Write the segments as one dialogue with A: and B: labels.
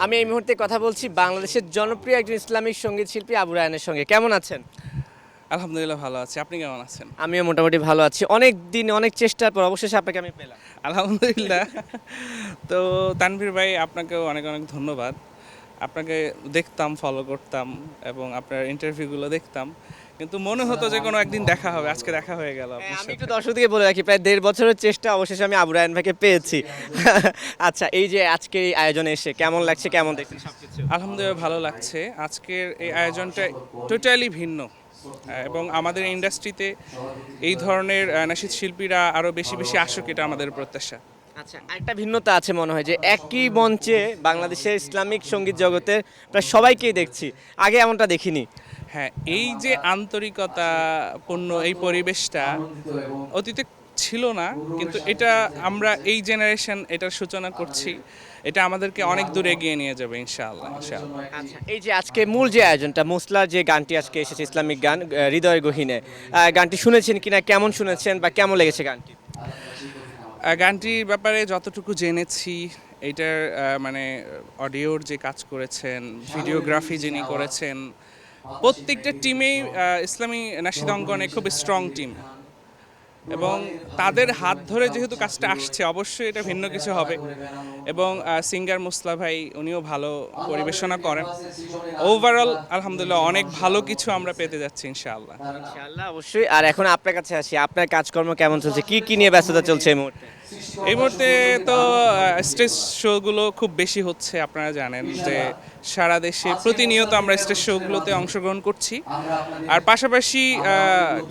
A: আমি এই মুহূর্তে কথা বলছি বাংলাদেশের জনপ্রিয় একজন ইসলামিক সঙ্গীত শিল্পী আবু রায়হানের সঙ্গে। কেমন আছেন?
B: আলহামদুলিল্লাহ ভালো আছি। আপনি কেমন আছেন?
A: আমিও মোটামুটি ভালো আছি। অনেক দিন অনেক চেষ্টার পর অবশেষে আপনাকে আমি পেলাম।
B: আলহামদুলিল্লাহ। তো তানভীর ভাই আপনাকেও অনেক অনেক ধন্যবাদ। আপনাকে দেখতাম, ফলো করতাম এবং আপনার ইন্টারভিউগুলো দেখতাম। কিন্তু মনে হতো যে কোনো একদিন দেখা হবে। আজকে দেখা হয়ে গেল আপনার
A: আমি একটু
B: সাথে।
A: দর্শকদেরকে বলে রাখি, প্রায় ১.৫ বছরের চেষ্টা অবশেষে আমি আবু রায়হান ভাইকে পেয়েছি। আচ্ছা, এই যে আজকে এই আয়োজনে এসে কেমন লাগছে, কেমন দেখছেন সবকিছু?
B: আলহামদুলিল্লাহ ভালো লাগছে। আজকের এই আয়োজনটা টোটালি ভিন্ন। এবং আমাদের ইন্ডাস্ট্রিতে এই ধরনের নাশিদ শিল্পীরা আরও বেশি বেশি আসুক, এটা আমাদের প্রত্যাশা।
A: আচ্ছা, আরেকটা ভিন্নতা আছে মনে হয় যে একই মঞ্চে বাংলাদেশের ইসলামিক সঙ্গীত জগতের প্রায় সবাইকেই দেখছি। আগে এমনটা দেখিনি।
B: হ্যাঁ, এই যে আন্তরিকতাপূর্ণ এই পরিবেশটা অতীতে ছিল না, কিন্তু এটা আমরা এই জেনারেশন এটার সূচনা করছি। এটা আমাদেরকে অনেক দূর এগিয়ে নিয়ে যাবে ইনশাআল্লাহ ইনশাআল্লাহ।
A: আচ্ছা, এই যে আজকে মূল যে আয়োজনটা মুসলার যে গানটি আজকে এসেছে ইসলামিক গান হৃদয়ের গহীনে, গানটি শুনেছেন কিনা, কেমন শুনেছেন বা কেমন লেগেছে গানটি?
B: গানটির ব্যাপারে যতটুকু জেনেছি, এটার মানে অডিওর যে কাজ করেছেন, ভিডিওগ্রাফি যিনি করেছেন, প্রত্যেকটা টিমেই ইসলামী নাশিদ অঙ্গনে খুব স্ট্রং টিম এবং তাদের হাত ধরে যেহেতু কাজটা আসছে, অবশ্যই এটা ভিন্ন কিছু হবে। এবং সিঙ্গার মুসলা ভাই উনিও ভালো পরিবেশনা করেন। ওভারঅল আলহামদুলিল্লাহ অনেক ভালো কিছু আমরা পেতে যাচ্ছি ইনশাআল্লাহ।
A: ইনশাআল্লাহ, অবশ্যই। আর এখন আপনার কাছে আসি, আপনার কাজকর্ম কেমন চলছে, কি কি নিয়ে ব্যস্ততা চলছে এই মুহূর্তে?
B: এই মুহূর্তে তো স্টেজ শোগুলো খুব বেশি হচ্ছে, আপনারা জানেন যে সারা দেশে প্রতিনিয়ত আমরা স্টেজ শোগুলোতে অংশগ্রহণ করছি। আর পাশাপাশি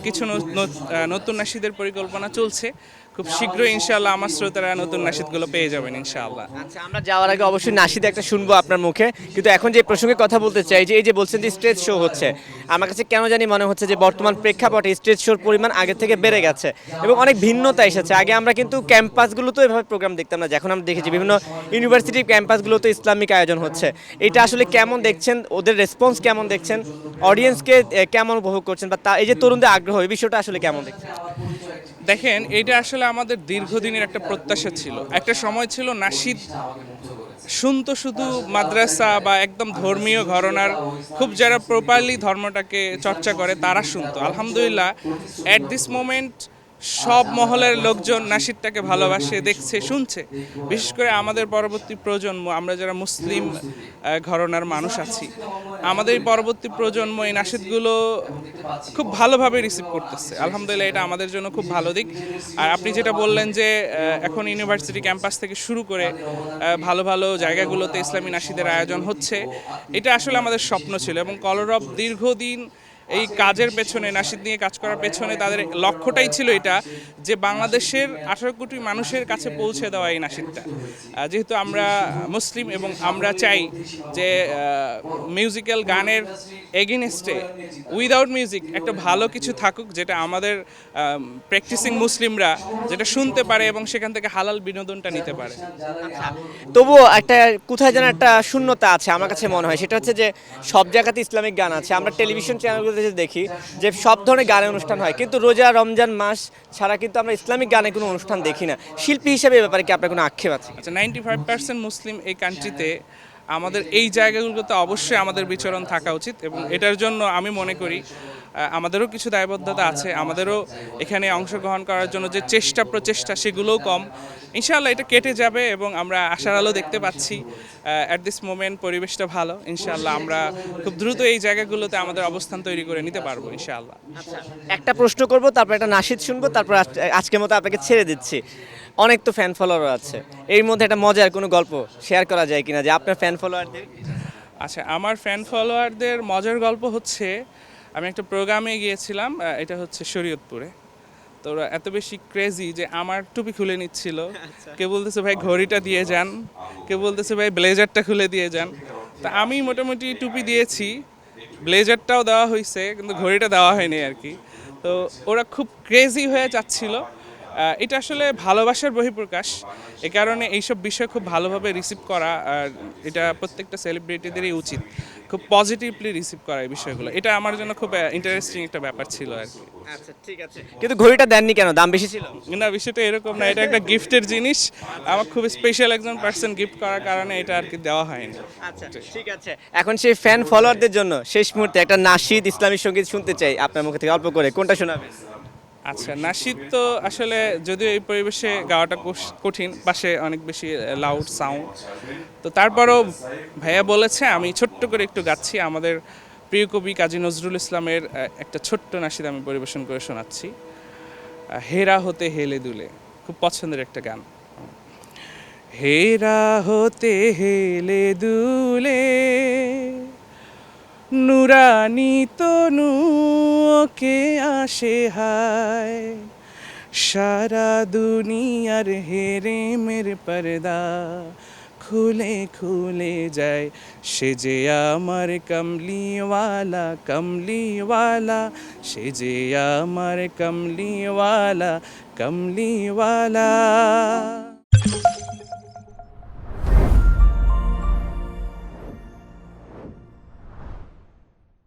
B: কিছু নতুন নাশিদের পরিকল্পনা চলছে। খুব শীঘ্রই ইনশাআল্লাহ আমার শ্রোতারা নতুন নাশিদগুলো পেয়ে যাবেন ইনশাআল্লাহ।
A: আচ্ছা, আমরা যাওয়ার আগে অবশ্যই নাশিদ একটা শুনবো আপনার মুখে, কিন্তু এখন যে প্রসঙ্গে কথা বলতে চাই যে এই যে বলছেন যে স্টেজ শো হচ্ছে, আমার কাছে কেন জানি মনে হচ্ছে যে বর্তমান প্রেক্ষাপটে স্টেজ শোর পরিমাণ আগে থেকে বেড়ে গেছে এবং অনেক ভিন্নতা এসেছে। আগে আমরা কিন্তু ক্যাম্পাসগুলোতে এভাবে প্রোগ্রাম দেখতাম না, যখন আমরা দেখেছি বিভিন্ন ইউনিভার্সিটি ক্যাম্পাসগুলোতে ইসলামিক আয়োজন হচ্ছে। এটা আসলে কেমন দেখছেন, ওদের রেসপন্স কেমন দেখছেন, অডিয়েন্সকে কেমন উপভোগ করছেন, বা এই যে তরুণদের আগ্রহ, এই বিষয়টা আসলে কেমন দেখছেন?
B: দেখেন, এটা আসলে আমাদের দীর্ঘদিনের একটা প্রত্যাশা ছিল। একটা সময় ছিল নাশিদ শুনতো শুধু মাদ্রাসা বা একদম ধর্মীয় ঘরানার, খুব যারা প্রপারলি ধর্মটাকে চর্চা করে তারা শুনতো। আলহামদুলিল্লাহ অ্যাট দিস মোমেন্ট সব মহলের লোকজন নাশিদটাকে ভালোবাসে, দেখছে, শুনছে। বিশেষ করে আমাদের পরবর্তী প্রজন্ম, আমরা যারা মুসলিম ঘরানার মানুষ আছি, আমাদের এই পরবর্তী প্রজন্ম এই নাশিদগুলো খুব ভালোভাবে রিসিভ করতেছে। আলহামদুলিল্লাহ এটা আমাদের জন্য খুব ভালো দিক। আর আপনি যেটা বললেন যে এখন ইউনিভার্সিটি ক্যাম্পাস থেকে শুরু করে ভালো ভালো জায়গাগুলোতে ইসলামী নাশিদের আয়োজন হচ্ছে, এটা আসলে আমাদের স্বপ্ন ছিল। এবং কলরব দীর্ঘদিন এই কাজের পেছনে, নাশিদ নিয়ে কাজ করার পেছনে তাদের লক্ষ্যটাই ছিল এটা, যে বাংলাদেশের 18 কোটি মানুষের কাছে পৌঁছে দেওয়া এই নাশিদটা। যেহেতু আমরা মুসলিম এবং আমরা চাই যে মিউজিক্যাল গানের এগেনস্টে উইদাউট মিউজিক একটা ভালো কিছু থাকুক, যেটা আমাদের প্র্যাকটিসিং মুসলিমরা যেটা শুনতে পারে এবং সেখান থেকে হালাল বিনোদনটা নিতে পারে।
A: তবুও একটা কোথায় যেন একটা শূন্যতা আছে আমার কাছে মনে হয়, সেটা হচ্ছে যে সব জায়গাতে ইসলামিক গান আছে, আমরা টেলিভিশন চ্যানেলগুলোতে যে দেখি যে সব ধরনের গানের অনুষ্ঠান হয়, কিন্তু রোজা রমজান মাস ছাড়া কিন্তু আমরা ইসলামিক গানে কোনো অনুষ্ঠান দেখি না। শিল্পী হিসেবে এ ব্যাপারে কি আপনার কোনো আক্ষেপ আছে?
B: আচ্ছা, 95% মুসলিম এই কান্ট্রিতে, আমাদের এই জায়গাগুলোতে অবশ্যই আমাদের বিচরণ থাকা উচিত। এবং এটার জন্য আমি মনে করি আমাদেরও কিছু দায়বদ্ধতা আছে। আমাদেরও এখানে অংশগ্রহণ করার জন্য যে প্রচেষ্টা সেগুলোও কম। ইনশাআল্লাহ এটা কেটে যাবে এবং আমরা আশার আলো দেখতে পাচ্ছি। অ্যাট দিস মোমেন্ট পরিবেশটা ভালো। ইনশাআল্লাহ আমরা খুব দ্রুত এই জায়গাগুলোতে আমাদের অবস্থান তৈরি করে নিতে পারবো ইনশাআল্লাহ।
A: আচ্ছা, একটা প্রশ্ন করব, তারপর একটা নাশিদ শুনবো, তারপর আজকের মতো আপনাকে ছেড়ে দিচ্ছি। অনেক তো ফ্যান ফলোয়ার আছে, এর মধ্যে একটা মজার কোনো গল্প শেয়ার করা যায় কিনা যে আপনার ফ্যান ফলোয়ারদের?
B: আচ্ছা, আমার ফ্যান ফলোয়ারদের মজার গল্প হচ্ছে, আমি একটা প্রোগ্রামে গিয়েছিলাম, এটা হচ্ছে শরীয়তপুরে। তো ওরা এত বেশি ক্রেজি যে আমার টুপি খুলে নিচ্ছিল। কেউ বলতেছে ভাই ঘড়িটা দিয়ে যান, কেউ বলতেছে ভাই ব্লেজারটা খুলে দিয়ে যান। তা আমি মোটামুটি টুপি দিয়েছি, ব্লেজারটাও দেওয়া হয়েছে, কিন্তু ঘড়িটা দেওয়া হয়নি আর কি। তো ওরা খুব ক্রেজি হয়ে যাচ্ছিল এটা আসলে ভালোবাসার বহিঃপ্রকাশ। এ কারণে এইসব বিষয় খুব ভালোভাবে রিসিভ করা, আর এটা প্রত্যেকটা সেলিব্রিটিদেরই উচিত খুব পজিটিভলি রিসিভ করা এই বিষয়গুলো। এটা আমার জন্য খুব ইন্টারেস্টিং একটা ব্যাপার ছিল আর কি।
A: আচ্ছা ঠিক আছে, কিন্তু ঘড়িটা দেননি কেন? দাম বেশি ছিল?
B: না, বিষয়টা এরকম না, এটা একটা গিফটের জিনিস। আমার খুব স্পেশাল একজন পার্সন গিফট করার কারণে এটা আর কি দেওয়া হয়নি।
A: আচ্ছা ঠিক আছে, এখন সেই ফ্যান ফলোয়ারদের জন্য শেষ মুহূর্তে একটা নাশিদ ইসলামী সঙ্গীত শুনতে চাই আপনার মুখ থেকে, অল্প করে কোনটা শোনাবেন?
B: আচ্ছা, নাশিদ তো আসলে যদিও এই পরিবেশে গাওয়াটা কঠিন, পাশে অনেক বেশি লাউড সাউন্ড, তো তারপরও ভাইয়া বলেছে আমি ছোট্ট করে একটু গাচ্ছি। আমাদের প্রিয় কবি কাজী নজরুল ইসলামের একটা ছোট্ট নাশিদ আমি পরিবেশন করে শোনাচ্ছি। হেরা হতে হেলে দুলে, খুব পছন্দের একটা গান। হেরা হতে হেলে দুলে নুরানি তনু ওকে আসে হায়, সারা দুনিয়ার হেরে মেরে পর্দা খুলে খুলে যায়, সে যে আমার কমলিওয়ালা কমলিওয়ালা, সে যে আমার কমলিওয়ালা কমলিওয়ালা।